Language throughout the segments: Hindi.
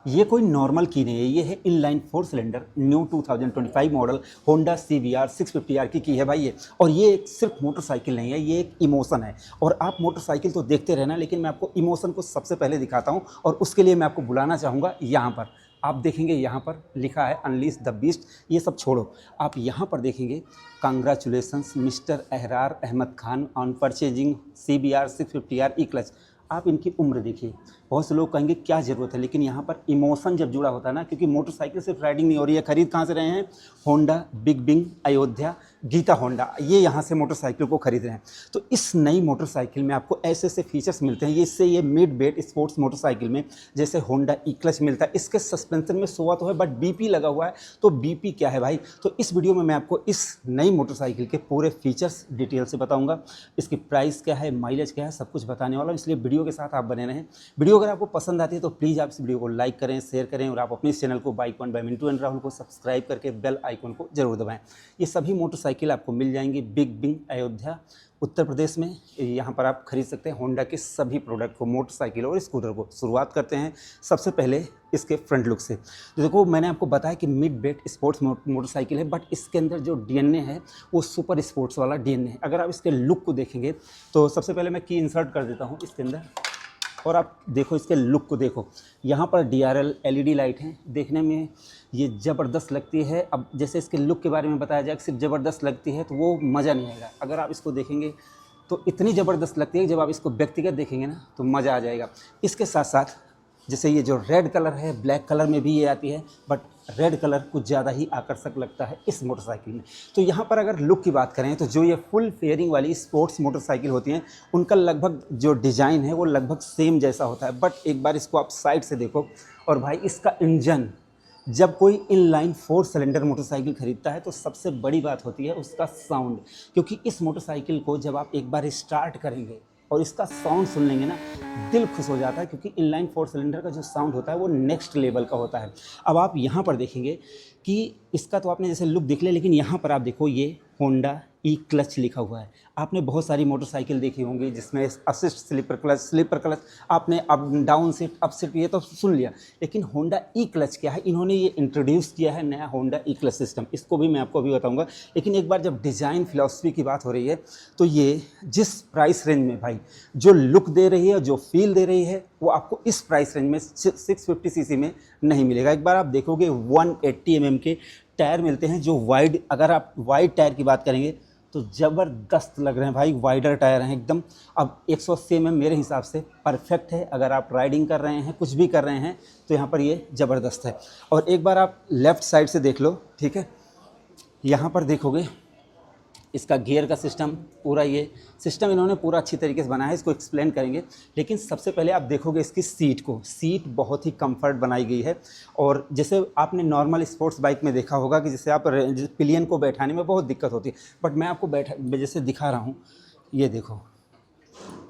ये कोई नॉर्मल की नहीं है, ये है inline 4 cylinder new 2025 model Honda CBR 650R की है भाई ये। और ये एक सिर्फ मोटरसाइकिल नहीं है, ये एक इमोशन है। और आप मोटरसाइकिल तो देखते रहना, लेकिन मैं आपको इमोशन को सबसे पहले दिखाता हूँ और उसके लिए मैं आपको बुलाना चाहूँगा यहाँ पर। आप देखेंगे यहाँ पर लिखा है अनलीश द बीस्ट। ये सब छोड़ो, आप यहाँ पर देखेंगे congratulations mister Ahrar Ahmed Khan on purchasing CBR 650R E clutch. आप इनकी उम्र देखिए। बहुत से लोग कहेंगे क्या ज़रूरत है, लेकिन यहाँ पर इमोशन जब जुड़ा होता है ना, क्योंकि मोटरसाइकिल सिर्फ राइडिंग नहीं हो रही है। खरीद कहाँ से रहे हैं? Honda big bing Ayodhya Geeta Honda, ये यहाँ से मोटरसाइकिल को खरीद रहे हैं। तो इस नई मोटरसाइकिल में आपको ऐसे ऐसे फीचर्स मिलते हैं, इससे ये मिड वेट स्पोर्ट्स मोटरसाइकिल में जैसे होंडा ई क्लच मिलता है। इसके सस्पेंशन में सोआ तो है, बट BP लगा हुआ है। तो BP क्या है भाई? तो इस वीडियो में मैं आपको इस नई मोटरसाइकिल के पूरे फीचर्स डिटेल से बताऊँगा। इसकी प्राइस क्या है, माइलेज क्या है, सब कुछ बताने वाला हूँ, इसलिए वीडियो के साथ आप बने रहें। वीडियो अगर आपको पसंद आती है तो प्लीज़ आप इस वीडियो को लाइक करें, शेयर करें, और आप अपने इस चैनल को bike point by Mintu and Rahul को सब्सक्राइब करके बेल आइकन को जरूर दबाएं। ये सभी मोटरसाइकिल आपको मिल जाएंगी बिग बिंग अयोध्या उत्तर प्रदेश में। यहाँ पर आप खरीद सकते हैं होंडा के सभी प्रोडक्ट को, मोटरसाइकिल और स्कूटर को। शुरुआत करते हैं सबसे पहले इसके फ्रंट लुक से। तो देखो, मैंने आपको बताया कि मिड वेट स्पोर्ट्स मोटरसाइकिल है, बट इसके अंदर जो DNA है वो सुपर स्पोर्ट्स वाला DNA है। अगर आप इसके लुक को देखेंगे तो सबसे पहले मैं की इंसर्ट कर देता हूँ इसके अंदर, और आप देखो इसके लुक को देखो। यहाँ पर DRL LED लाइट हैं, देखने में ये ज़बरदस्त लगती है। अब जैसे इसके लुक के बारे में बताया जाए कि सिर्फ ज़बरदस्त लगती है तो वो मज़ा नहीं आएगा। अगर आप इसको देखेंगे तो इतनी ज़बरदस्त लगती है, जब आप इसको व्यक्तिगत देखेंगे ना तो मज़ा आ जाएगा। इसके साथ साथ जैसे ये जो रेड कलर है, ब्लैक कलर में भी ये आती है, बट रेड कलर कुछ ज़्यादा ही आकर्षक लगता है इस मोटरसाइकिल में। तो यहाँ पर अगर लुक की बात करें तो जो ये फुल फेयरिंग वाली स्पोर्ट्स मोटरसाइकिल होती हैं, उनका लगभग जो डिज़ाइन है वो लगभग सेम जैसा होता है। बट एक बार इसको आप साइड से देखो, और भाई इसका इंजन, जब कोई इनलाइन 4 सिलेंडर मोटरसाइकिल खरीदता है तो सबसे बड़ी बात होती है उसका साउंड। क्योंकि इस मोटरसाइकिल को जब आप एक बार स्टार्ट करेंगे और इसका साउंड सुन लेंगे ना, दिल खुश हो जाता है। क्योंकि इनलाइन 4 सिलेंडर का जो साउंड होता है वो नेक्स्ट लेवल का होता है। अब आप यहाँ पर देखेंगे कि इसका तो आपने जैसे लुक देख लिया, लेकिन यहाँ पर आप देखो ये होंडा ई क्लच लिखा हुआ है। आपने बहुत सारी मोटरसाइकिल देखी होंगी जिसमें असिस्ट स्लीपर क्लच आपने up down shift up shift ये तो सुन लिया, लेकिन होंडा ई क्लच क्या है, इन्होंने ये इंट्रोड्यूस किया है नया होंडा ई क्लच सिस्टम। इसको भी मैं आपको अभी बताऊंगा। लेकिन एक बार जब डिज़ाइन फिलॉसफी की बात हो रही है तो ये जिस प्राइस रेंज में भाई जो लुक दे रही है, जो फील दे रही है, वो आपको इस प्राइस रेंज में 650cc में नहीं मिलेगा। एक बार आप देखोगे 180 mm के टायर मिलते हैं जो वाइड, अगर आप वाइड टायर की बात करेंगे तो ज़बरदस्त लग रहे हैं भाई, वाइडर टायर हैं एकदम। अब 180 mm मेरे हिसाब से परफेक्ट है। अगर आप राइडिंग कर रहे हैं, कुछ भी कर रहे हैं, तो यहाँ पर ये ज़बरदस्त है। और एक बार आप लेफ़्ट साइड से देख लो, ठीक है। यहाँ पर देखोगे इसका गियर का सिस्टम, पूरा ये सिस्टम इन्होंने पूरा अच्छी तरीके से बनाया है, इसको एक्सप्लेन करेंगे। लेकिन सबसे पहले आप देखोगे इसकी सीट को, सीट बहुत ही कंफर्ट बनाई गई है। और जैसे आपने नॉर्मल स्पोर्ट्स बाइक में देखा होगा कि जैसे आप पिलियन को बैठाने में बहुत दिक्कत होती है, बट मैं आपको जैसे दिखा रहा हूँ, ये देखो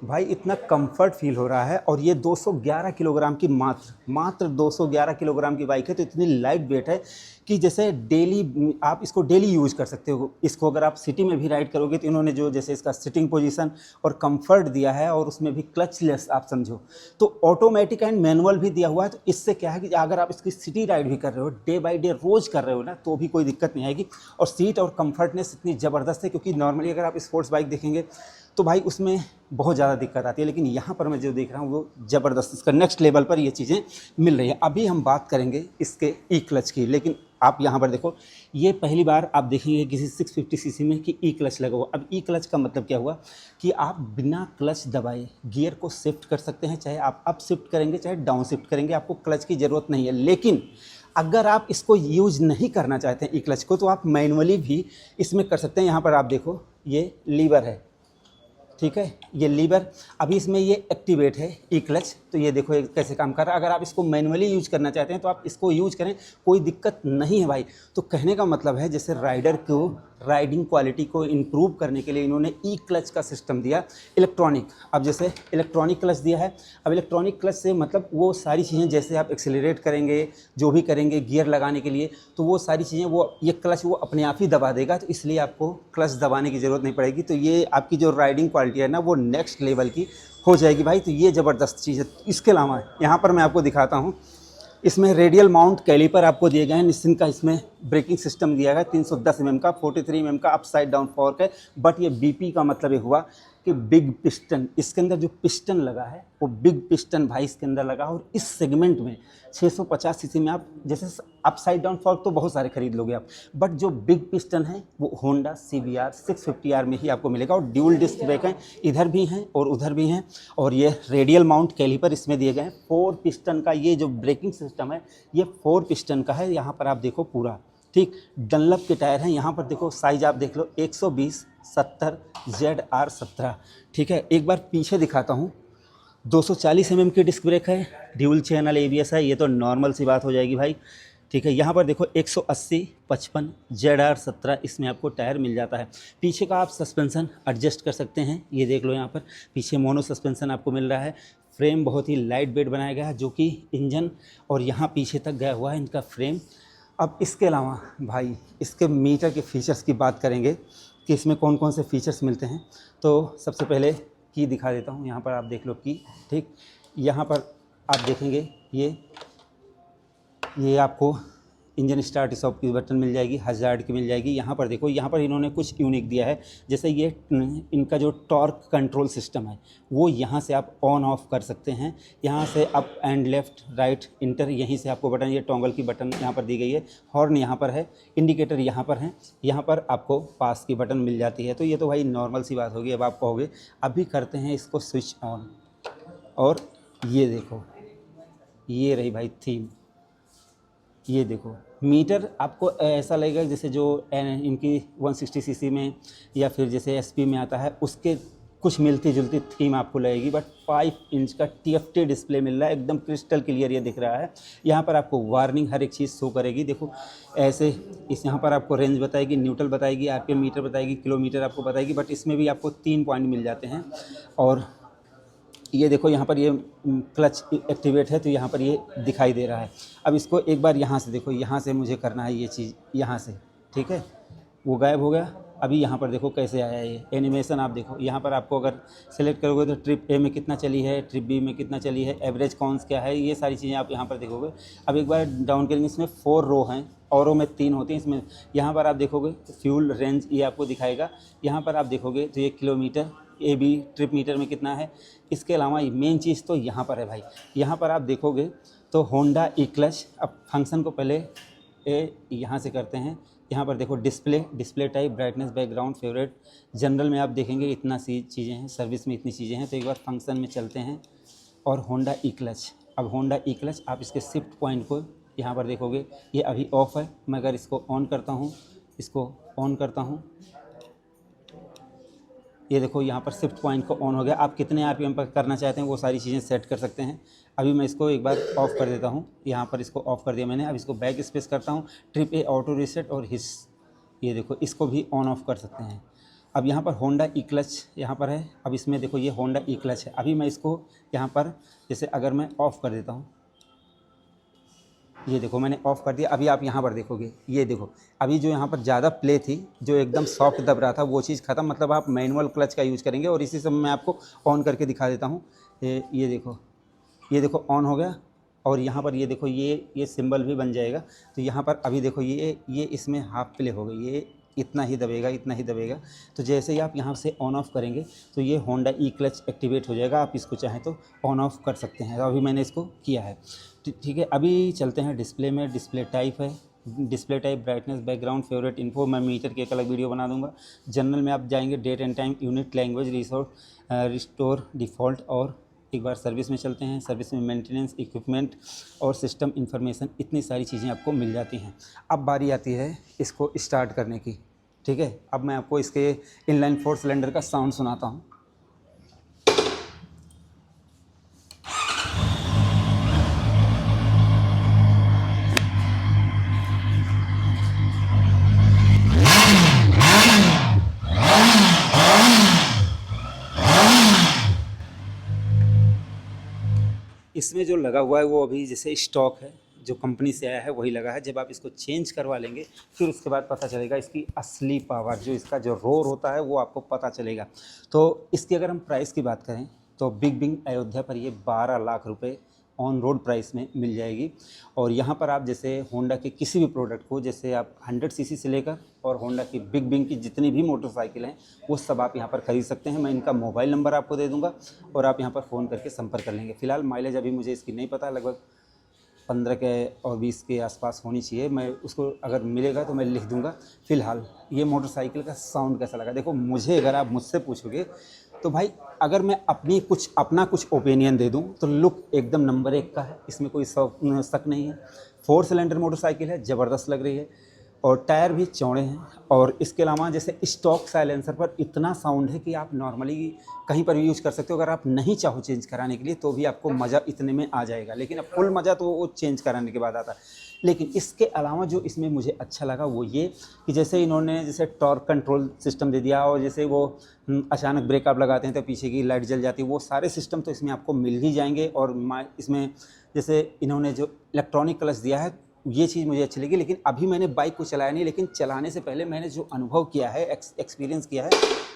भाई इतना कंफर्ट फील हो रहा है। और ये 211 किलोग्राम की मात्र 211 किलोग्राम की बाइक है। तो इतनी लाइट वेट है कि जैसे डेली आप इसको डेली यूज़ कर सकते हो। इसको अगर आप सिटी में भी राइड करोगे तो इन्होंने जो जैसे इसका सिटिंग पोजीशन और कंफर्ट दिया है, और उसमें भी क्लचलेस आप समझो, तो ऑटोमेटिक एंड मैनुअल भी दिया हुआ है। तो इससे क्या है कि अगर आप इसकी सिटी राइड भी कर रहे हो, डे बाई डे रोज़ कर रहे हो ना, तो भी कोई दिक्कत नहीं आएगी। और सीट और कम्फर्टनेस इतनी ज़बरदस्त है, क्योंकि नॉर्मली अगर आप स्पोर्ट्स बाइक देखेंगे तो भाई उसमें बहुत ज़्यादा दिक्कत आती है। लेकिन यहाँ पर मैं जो देख रहा हूँ वो ज़बरदस्त, इसका नेक्स्ट लेवल पर ये चीज़ें मिल रही है। अभी हम बात करेंगे इसके ई क्लच की, लेकिन आप यहाँ पर देखो, ये पहली बार आप देखेंगे किसी 650cc में कि ई क्लच लगा हुआ। अब ई क्लच का मतलब क्या हुआ कि आप बिना क्लच दबाए गियर को शिफ्ट कर सकते हैं, चाहे आप अप शिफ्ट करेंगे चाहे डाउन शिफ्ट करेंगे, आपको क्लच की ज़रूरत नहीं है। लेकिन अगर आप इसको यूज़ नहीं करना चाहते हैं ई क्लच को, तो आप मैनुअली भी इसमें कर सकते हैं। यहाँ पर आप देखो ये लीवर है, ठीक है, ये लीवर। अभी इसमें ये एक्टिवेट है ई क्लच, तो ये देखो ये कैसे काम कर रहा है। अगर आप इसको मैनुअली यूज करना चाहते हैं तो आप इसको यूज करें, कोई दिक्कत नहीं है भाई। तो कहने का मतलब है जैसे राइडर को राइडिंग क्वालिटी को इम्प्रूव करने के लिए इन्होंने ई क्लच का सिस्टम दिया इलेक्ट्रॉनिक। अब जैसे इलेक्ट्रॉनिक क्लच दिया है, अब इलेक्ट्रॉनिक क्लच से मतलब वो सारी चीज़ें, जैसे आप एक्सेलरेट करेंगे, जो भी करेंगे गियर लगाने के लिए, तो वो सारी चीज़ें वो ये क्लच वो अपने आप ही दबा देगा। तो इसलिए आपको क्लच दबाने की ज़रूरत नहीं पड़ेगी। तो ये आपकी जो राइडिंग क्वालिटी है ना, वो नेक्स्ट लेवल की हो जाएगी भाई। तो ये ज़बरदस्त चीज़ है। इसके अलावा यहाँ पर मैं आपको दिखाता हूँ, इसमें रेडियल माउंट कैलिपर आपको दिए गए हैं। निस्सिन का इसमें ब्रेकिंग सिस्टम दिया गया है 310 mm का, 43 mm का अपसाइड डाउन फॉर्क है। बट ये बीपी का मतलब ये हुआ कि बिग पिस्टन, इसके अंदर जो पिस्टन लगा है वो बिग पिस्टन भाई इसके अंदर लगा। और इस सेगमेंट में 650 सीसी में आप जैसे अपसाइड डाउन फॉर्क तो बहुत सारे खरीद लोगे आप, बट जो बिग पिस्टन है वो होंडा CBR 650R में ही आपको मिलेगा। और ड्यूल डिस्क ब्रेक हैं, इधर भी हैं और उधर भी हैं। और ये रेडियल माउंट कैलिपर इसमें दिए गए हैं। 4 पिस्टन का ये जो ब्रेकिंग सिस्टम है ये 4 पिस्टन का है। यहाँ पर आप देखो पूरा ठीक डनलप के टायर हैं। यहाँ पर देखो साइज आप देख लो 120/70 ZR17। ठीक है, एक बार पीछे दिखाता हूँ। 240 mm की डिस्क ब्रेक है, ड्यूल चैनल ABS है, ये तो नॉर्मल सी बात हो जाएगी भाई। ठीक है, यहाँ पर देखो 180/55 ZR17 इसमें आपको टायर मिल जाता है। पीछे का आप सस्पेंसन एडजस्ट कर सकते हैं, ये देख लो यहाँ पर पीछे मोनो सस्पेंसन आपको मिल रहा है। फ्रेम बहुत ही लाइट वेट बनाया गया है जो कि इंजन और यहाँ पीछे तक गया हुआ है इनका फ्रेम। अब इसके अलावा भाई इसके मीटर के फीचर्स की बात करेंगे कि इसमें कौन कौन से फीचर्स मिलते हैं। तो सबसे पहले की दिखा देता हूँ, यहाँ पर आप देख लो की। ठीक, यहाँ पर आप देखेंगे ये आपको इंजन स्टार्ट स्टॉप की बटन मिल जाएगी, हज़ार्ड की मिल जाएगी। यहाँ पर देखो, यहाँ पर इन्होंने कुछ यूनिक दिया है, जैसे ये इनका जो टॉर्क कंट्रोल सिस्टम है वो यहाँ से आप ऑन ऑफ कर सकते हैं। यहाँ से up and left right inter, यहीं से आपको बटन, ये टॉगल की बटन यहाँ पर दी गई है। हॉर्न यहाँ पर है, इंडिकेटर यहाँ पर है, यहाँ पर आपको पास की बटन मिल जाती है। तो ये तो भाई नॉर्मल सी बात होगी। अब आप कहोगे अभी करते हैं इसको स्विच ऑन, और ये देखो ये रही भाई थीम। ये देखो मीटर आपको ऐसा लगेगा जैसे जो इनकी 160 सीसी में या फिर जैसे SP में आता है उसके कुछ मिलती जुलती थीम आपको लगेगी। बट 5 इंच का TFT डिस्प्ले मिल रहा है, एकदम क्रिस्टल क्लियर ये दिख रहा है। यहाँ पर आपको वार्निंग हर एक चीज़ शो करेगी। देखो ऐसे यहाँ पर आपको रेंज बताएगी, न्यूट्रल बताएगी, RPM मीटर बताएगी, किलोमीटर आपको बताएगी। बट इसमें भी आपको 3 पॉइंट मिल जाते हैं। और ये देखो यहाँ पर ये क्लच एक्टिवेट है तो यहाँ पर ये दिखाई दे रहा है। अब इसको एक बार यहाँ से देखो, यहाँ से मुझे करना है ये चीज़ यहाँ से। ठीक है, वो गायब हो गया। अभी यहाँ पर देखो कैसे आया ये एनिमेशन। आप देखो यहाँ पर आपको अगर सेलेक्ट करोगे तो ट्रिप A में कितना चली है, ट्रिप B में कितना चली है, एवरेज कॉन्स क्या है, ये सारी चीज़ें आप यहाँ पर देखोगे। अब एक बार डाउन करेंगे, इसमें 4 रो हैं, औरों में 3 होती हैं। इसमें यहाँ पर आप देखोगे फ्यूल रेंज ये आपको दिखाएगा। यहाँ पर आप देखोगे तो ये किलोमीटर AB ट्रिप मीटर में कितना है। इसके अलावा मेन चीज़ तो यहाँ पर है भाई। यहाँ पर आप देखोगे तो होंडा E-क्लच। अब फंक्शन को पहले यहाँ से करते हैं। यहाँ पर देखो display type, brightness, background, favourite, general में आप देखेंगे इतना सी चीज़ें हैं, सर्विस में इतनी चीज़ें हैं। तो एक बार फंक्शन में चलते हैं और होंडा E-क्लच। अब होंडा E-क्लच आप इसके शिफ्ट पॉइंट को यहाँ पर देखोगे ये अभी ऑफ है। मैं अगर इसको ऑन करता हूँ, इसको ऑन करता हूँ, ये देखो यहाँ पर शिफ्ट पॉइंट को ऑन हो गया। आप कितने RPM पर करना चाहते हैं वो सारी चीज़ें सेट कर सकते हैं। अभी मैं इसको एक बार ऑफ़ कर देता हूँ। यहाँ पर इसको ऑफ़ कर दिया मैंने। अब इसको बैक स्पेस करता हूँ, ट्रिप A ऑटो रीसेट और हिस, ये देखो इसको भी ऑन ऑफ़ कर सकते हैं। अब यहाँ पर होंडा E-क्लच यहाँ पर है। अब इसमें देखो ये होंडा E-क्लच है। अभी मैं इसको यहाँ पर जैसे अगर मैं ऑफ़ कर देता हूँ, ये देखो मैंने ऑफ़ कर दिया। अभी आप यहाँ पर देखोगे, ये देखो अभी जो यहाँ पर ज़्यादा प्ले थी, जो एकदम सॉफ्ट दब रहा था, वो चीज़ ख़त्म। मतलब आप मैनुअल क्लच का यूज़ करेंगे। और इसी समय मैं आपको ऑन करके दिखा देता हूँ। ये देखो ऑन हो गया। और यहाँ पर ये देखो ये सिंबल भी बन जाएगा। तो यहाँ पर अभी देखो ये इसमें हाफ प्ले हो गई, ये इतना ही दबेगा, इतना ही दबेगा। तो जैसे ही आप यहाँ से ऑन ऑफ़ करेंगे तो ये होंडा E-क्लच एक्टिवेट हो जाएगा। आप इसको चाहें तो ऑन ऑफ़ कर सकते हैं। तो अभी मैंने इसको किया है। ठीक है, अभी चलते हैं डिस्प्ले में। डिस्प्ले टाइप है, display type, brightness, background, favourite, info. मैं मीटर की एक अलग वीडियो बना दूंगा। जनरल में आप जाएंगे, date and time, unit, language, restore default. और एक बार सर्विस में चलते हैं। सर्विस में मेंटेनेंस, इक्विपमेंट और सिस्टम इन्फॉर्मेशन, इतनी सारी चीज़ें आपको मिल जाती हैं। अब बारी आती है इसको स्टार्ट करने की। ठीक है, अब मैं आपको इसके इनलाइन 4 सिलेंडर का साउंड सुनाता हूँ। इसमें जो लगा हुआ है वो अभी जैसे स्टॉक है, जो कंपनी से आया है वही लगा है। जब आप इसको चेंज करवा लेंगे फिर उसके बाद पता चलेगा इसकी असली पावर, जो इसका जो रोर होता है वो आपको पता चलेगा। तो इसकी अगर हम प्राइस की बात करें तो बिग बिंग अयोध्या पर ये 12 लाख रुपए ऑन रोड प्राइस में मिल जाएगी। और यहाँ पर आप जैसे होंडा के किसी भी प्रोडक्ट को, जैसे आप 100 सीसी से लेकर और होंडा की बिग बिंग की जितनी भी मोटरसाइकिल हैं वो सब आप यहाँ पर खरीद सकते हैं। मैं इनका मोबाइल नंबर आपको दे दूँगा और आप यहाँ पर फ़ोन करके संपर्क कर लेंगे। फ़िलहाल माइलेज अभी मुझे इसकी नहीं पता, लगभग 15 के और 20 के आसपास होनी चाहिए। मैं उसको अगर मिलेगा तो मैं लिख दूंगा। फ़िलहाल ये मोटरसाइकिल का साउंड कैसा लगा, देखो मुझे अगर आप मुझसे पूछोगे तो भाई अगर मैं अपना कुछ ओपिनियन दे दूं तो लुक एकदम नंबर 1 का है, इसमें कोई शक नहीं है। 4 सिलेंडर मोटरसाइकिल है, ज़बरदस्त लग रही है और टायर भी चौड़े हैं। और इसके अलावा जैसे स्टॉक साइलेंसर पर इतना साउंड है कि आप नॉर्मली कहीं पर भी यूज़ कर सकते हो। अगर आप नहीं चाहो चेंज कराने के लिए तो भी आपको मज़ा इतने में आ जाएगा, लेकिन अब फुल मज़ा तो वो चेंज कराने के बाद आता है। लेकिन इसके अलावा जो इसमें मुझे अच्छा लगा वो ये कि जैसे इन्होंने जैसे टॉर्क कंट्रोल सिस्टम दे दिया और जैसे वो अचानक ब्रेक आप लगाते हैं तो पीछे की लाइट जल जाती है, वो सारे सिस्टम तो इसमें आपको मिल ही जाएंगे। और इसमें जैसे इन्होंने जो इलेक्ट्रॉनिक क्लच दिया है ये चीज़ मुझे अच्छी लगी। लेकिन अभी मैंने बाइक को चलाया नहीं, लेकिन चलाने से पहले मैंने जो अनुभव किया है, एक्सपीरियंस किया है,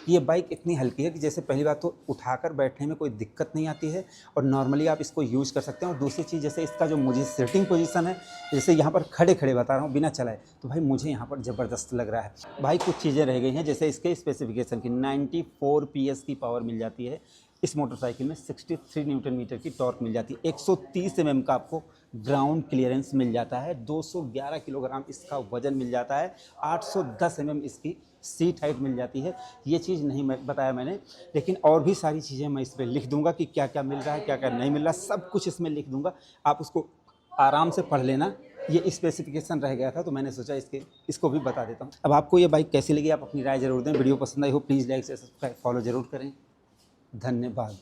ये बाइक इतनी हल्की है कि जैसे पहली बात तो उठाकर बैठने में कोई दिक्कत नहीं आती है और नॉर्मली आप इसको यूज़ कर सकते हैं। और दूसरी चीज़ जैसे इसका जो मुझे सिटिंग पोजीशन है, जैसे यहाँ पर खड़े खड़े बता रहा हूँ बिना चलाए, तो भाई मुझे यहाँ पर ज़बरदस्त लग रहा है। भाई कुछ चीज़ें रह गई हैं, जैसे इसके स्पेसिफिकेशन की 94 PS की पावर मिल जाती है इस मोटरसाइकिल में, 63 न्यूटन मीटर की टॉर्क मिल जाती है, 130 mm का आपको ग्राउंड क्लियरेंस मिल जाता है, 211 किलोग्राम इसका वजन मिल जाता है, 810 mm इसकी सीट हाइट मिल जाती है। ये चीज़ नहीं बताया मैंने, लेकिन और भी सारी चीज़ें मैं इस पर लिख दूंगा कि क्या क्या मिल रहा है, क्या क्या नहीं मिल रहा, सब कुछ इसमें लिख दूंगा। आप उसको आराम से पढ़ लेना। ये स्पेसिफिकेशन रह गया था तो मैंने सोचा इसको भी बता देता हूँ। अब आपको ये बाइक कैसी लगी आप अपनी राय ज़रूर दें। वीडियो पसंद आई हो प्लीज़ लाइक से सब्सक्राइब फॉलो ज़रूर करें। धन्यवाद।